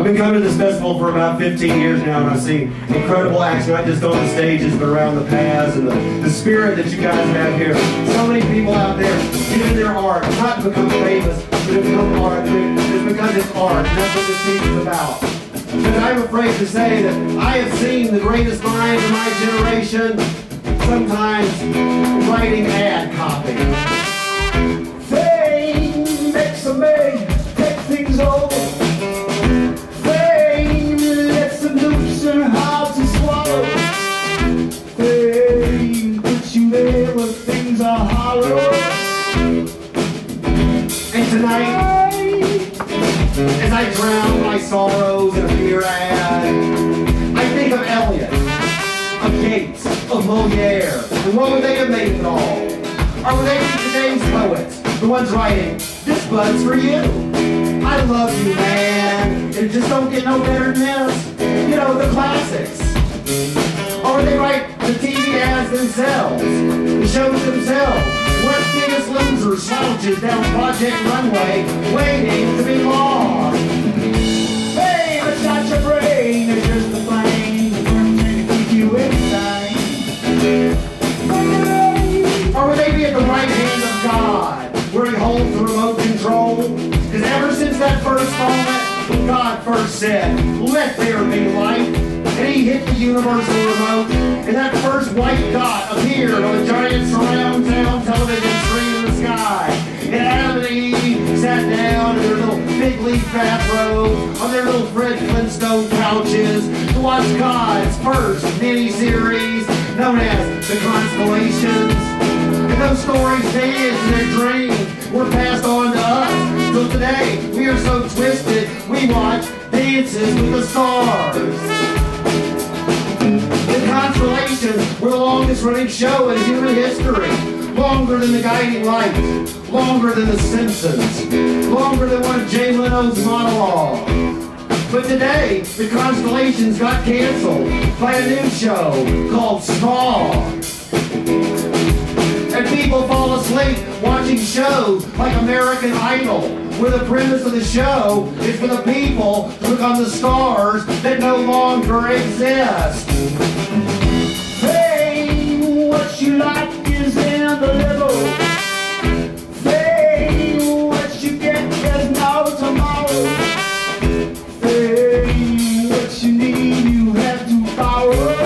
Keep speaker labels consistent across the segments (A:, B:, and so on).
A: I've been coming to this festival for about 15 years now, and I've seen incredible action, not just on the stages, but around the paths, and the spirit that you guys have here. So many people out there giving their art, not to become famous, but to become art. It's because it's art, and that's what this piece is about. Because I'm afraid to say that I have seen the greatest minds of my generation sometimes writing ad copy.
B: Fame makes a man take things over. Fame lets them loose and hard to swallow. Fame puts you there when things are hollow.
A: And tonight, as I drown my sorrows in a beer ad, I think of Eliot, of Gates, of Moliere, and what would they have made of it all? Or would they be today's poets, the ones writing, "This bud's for you. I love you, man. It just don't get no better than this." You know, the classics. Or would they write the TV ads themselves, the shows themselves? What Biggest Loser slouches down Project Runway, waiting to be lost.
B: Fame, it's not your brain, it's just the flame burning to keep you inside.
A: Or would they be at the right hand of God, where he holds the remote control? Because ever since that first moment, God first said, "Let there be light." And he hit the universal remote, and that first white dot appeared on a giant surround sound television screen in the sky. And Adam and Eve sat down in their little big leaf bathrobes, on their little Fred Flintstone couches, to watch God's first mini-series, known as The Constellations. And those stories danced in their dreams were passed on to us. Till today, we are so twisted, we watch Dances with the Stars. The Constellations were the longest running show in human history. Longer than The Guiding Light, longer than The Simpsons, longer than one of Jay Leno's monologues. But today, The Constellations got canceled by a new show called Smog. And people fall asleep watching shows like American Idol, where the premise of the show is for the people to become the stars that no longer exist.
B: Fame, what you like is in the little. Fame, what you get there's no tomorrow. Fame, what you need you have to borrow.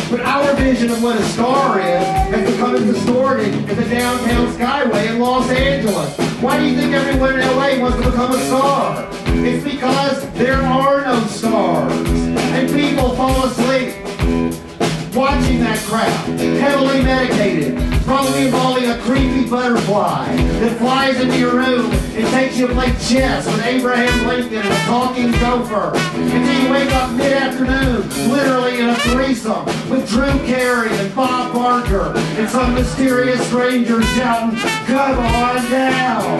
A: But our vision of what a star is has become as distorted as the downtown skyway in Los Angeles. Why do you think everyone in LA wants to become a star? It's because there are no stars. And people fall asleep watching that crap, heavily medicated, probably involving a creepy butterfly that flies into your room and takes you to play chess with Abraham Lincoln and a talking gopher until you wake up mid-afternoon, literally in a threesome with Drew Carey and Bob Barker and some mysterious stranger shouting, "Come on down!"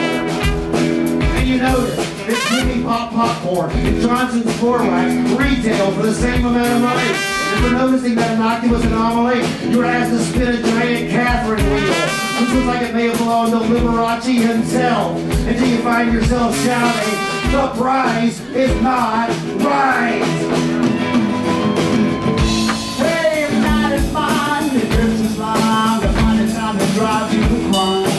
A: And you notice that Jimmy Pop Popcorn and Johnson's Floor Wax retail for the same amount of money. And for noticing that innocuous anomaly, you were asked to spin a giant Catherine wheel, which looks like it may have belonged to Liberace himself, until you find yourself shouting, "The price is not right!"
B: Hey, if not is mine, the dress is long, the money's time to drive you to crime.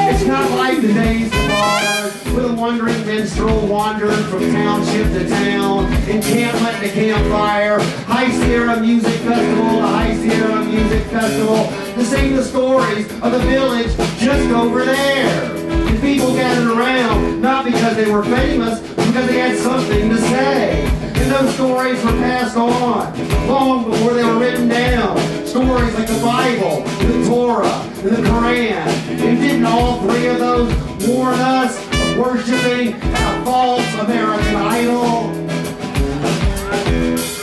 A: It's not like the days of ours, where the wandering minstrel wandered from township to town, encampment to campfire, High Sierra Music Festival to High Sierra Music Festival, to sing the stories of the village just over there. And people gathered around, not because they were famous, but because they had something to say. And those stories were passed on long before they were written down. Stories like the Bible, the Torah, and the Quran. And didn't all three of those warn us of worshiping a false American idol?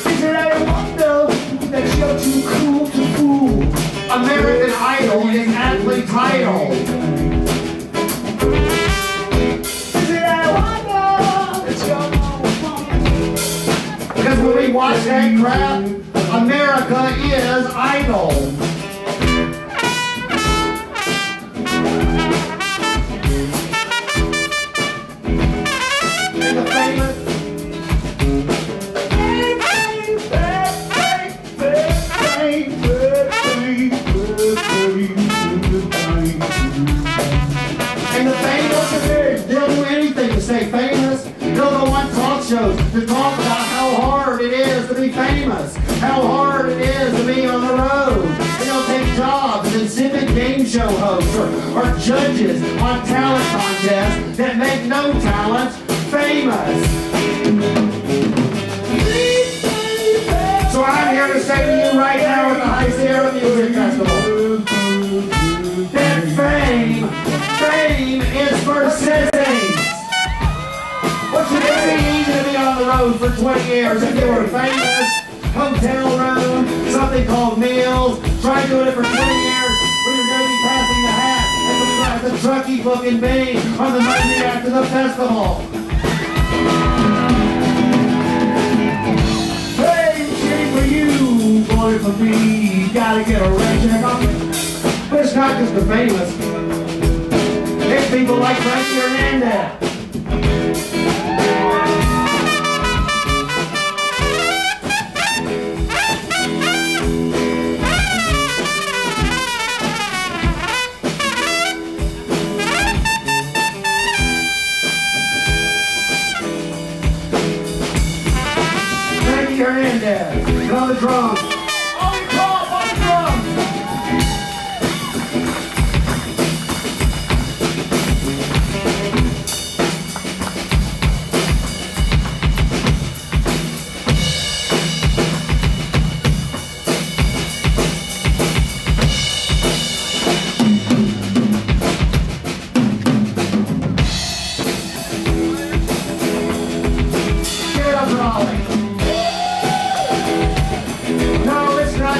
B: Is it any wonder that you're too cool to fool?
A: American Idol is aptly titled.
B: Is it any wonder that you're
A: Because when we watch that crap, America is idle. are judges on talent contests that make no talents famous. So I'm here to say to you right now at the High Sierra Music Festival that fame is for sissies. What should it be easy to be on the road for 20 years if you were famous? Hotel room, something called meals, try doing it for 20 years when you're going to be passing the hat at the trucky fucking bee on the Monday after the festival. For you, boy, for me, you gotta get a red check on it. But it's not just the famous. It's people like Frankie Hernandez. Frankie Hernandez. On the drums. Ollie, Klump on the drums. Give it up for Ollie.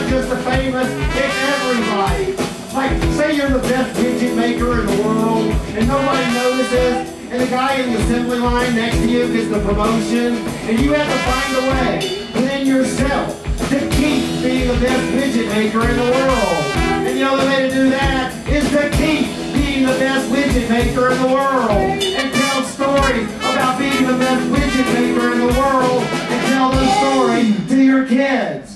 A: Just the famous, it's everybody. Like, say you're the best widget maker in the world, and nobody notices, and the guy in the assembly line next to you gets the promotion, and you have to find a way within yourself to keep being the best widget maker in the world. And you know the way to do that is to keep being the best widget maker in the world, and tell stories about being the best widget maker in the world, and tell those stories to your kids.